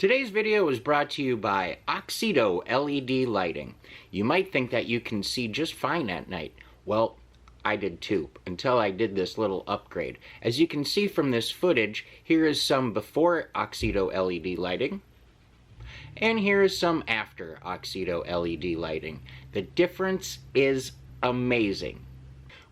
Today's video is brought to you by AUXITO LED lighting. You might think that you can see just fine at night. Well, I did too, until I did this little upgrade. As you can see from this footage, here is some before AUXITO LED lighting, and here is some after AUXITO LED lighting. The difference is amazing.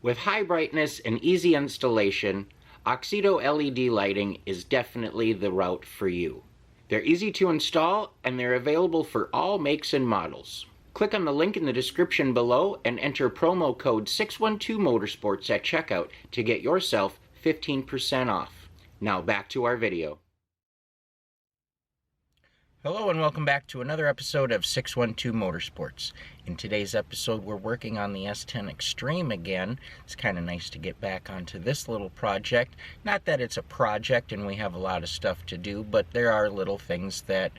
With high brightness and easy installation, AUXITO LED lighting is definitely the route for you. They're easy to install, and they're available for all makes and models. Click on the link in the description below and enter promo code 612motorsports at checkout to get yourself 15% off. Now back to our video. Hello and welcome back to another episode of 612 Motorsports. In today's episode, we're working on the S-10 Xtreme again. It's kind of nice to get back onto this little project. Not that it's a project and we have a lot of stuff to do, but there are little things that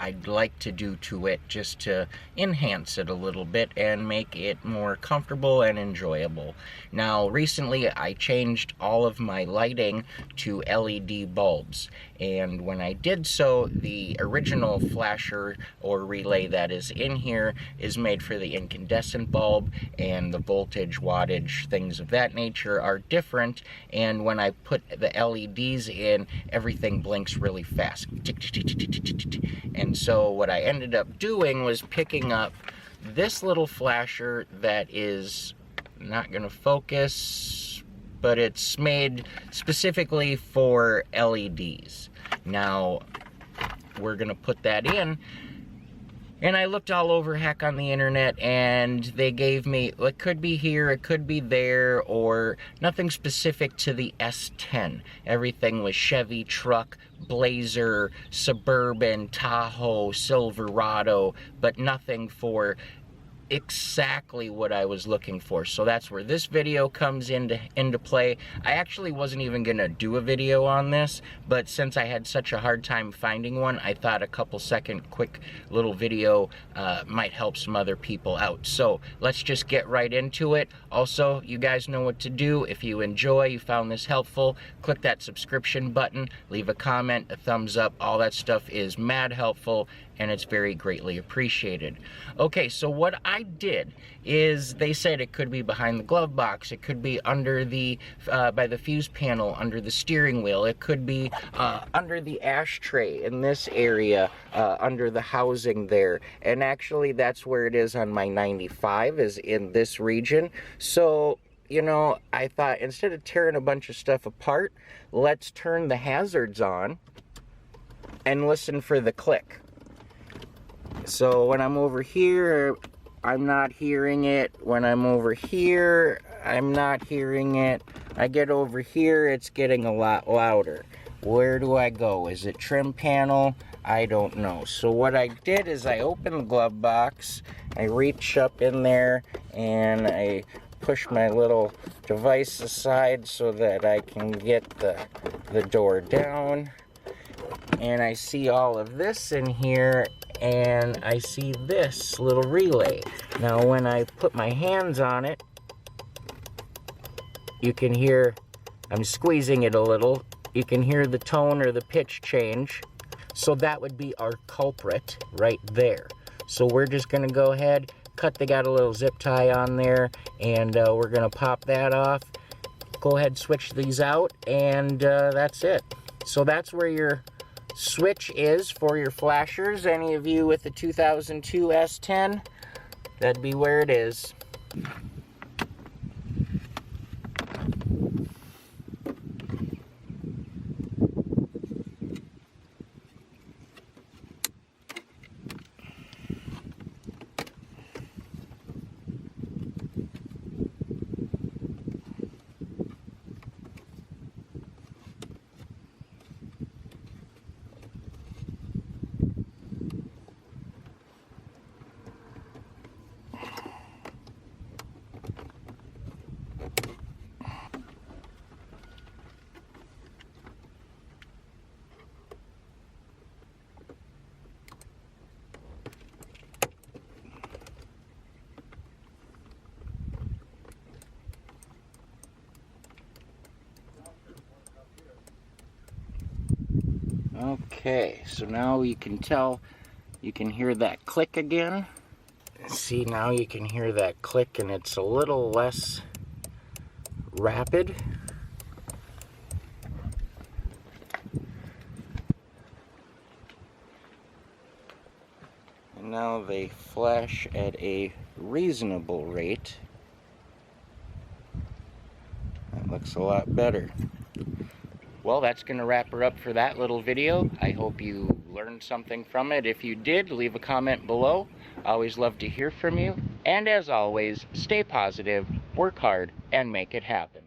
I'd like to do to it just to enhance it a little bit and make it more comfortable and enjoyable. Now, recently I changed all of my lighting to LED bulbs, and when I did so, the original flasher or relay that is in here is made for the incandescent bulb, and the voltage, wattage, things of that nature are different, and when I put the LEDs in, everything blinks really fast. And so what I ended up doing was picking up this little flasher that is not going to focus, but it's made specifically for LEDs. Now, we're going to put that in, and I looked all over heck on the internet, and they gave me, it could be here, it could be there, or nothing specific to the S-10. Everything was Chevy, truck, Blazer, Suburban, Tahoe, Silverado, but nothing for exactly what I was looking for. So that's where this video comes into play. I actually wasn't even gonna do a video on this, but since I had such a hard time finding one, I thought a couple second quick little video might help some other people out. So let's just get right into it. Also, you guys know what to do. If you enjoy, you found this helpful, click that subscription button, leave a comment, a thumbs up. All that stuff is mad helpful, and it's very greatly appreciated. Okay, so what I did is, they said it could be behind the glove box, it could be under the, by the fuse panel, under the steering wheel, it could be under the ashtray in this area, under the housing there. And actually that's where it is on my 95, is in this region. So, you know, I thought instead of tearing a bunch of stuff apart, let's turn the hazards on and listen for the click. So when I'm over here, I'm not hearing it. When I'm over here, I'm not hearing it. I get over here, it's getting a lot louder. Where do I go? Is it trim panel? I don't know. So what I did is I opened the glove box, I reach up in there, and I push my little device aside so that I can get the door down. And I see all of this in here, and I see this little relay. Now when I put my hands on it, you can hear, I'm squeezing it a little, you can hear the tone or the pitch change. So that would be our culprit right there. So we're just gonna go ahead, they got a little zip tie on there, and we're gonna pop that off. Go ahead, switch these out, and that's it. So that's where your switch is for your flashers. Any of you with the 2002 S-10, that'd be where it is. Okay, so now you can tell, you can hear that click again. See, now you can hear that click and it's a little less rapid. And now they flash at a reasonable rate. That looks a lot better. Well, that's going to wrap her up for that little video. I hope you learned something from it. If you did, leave a comment below. I always love to hear from you. And as always, stay positive, work hard, and make it happen.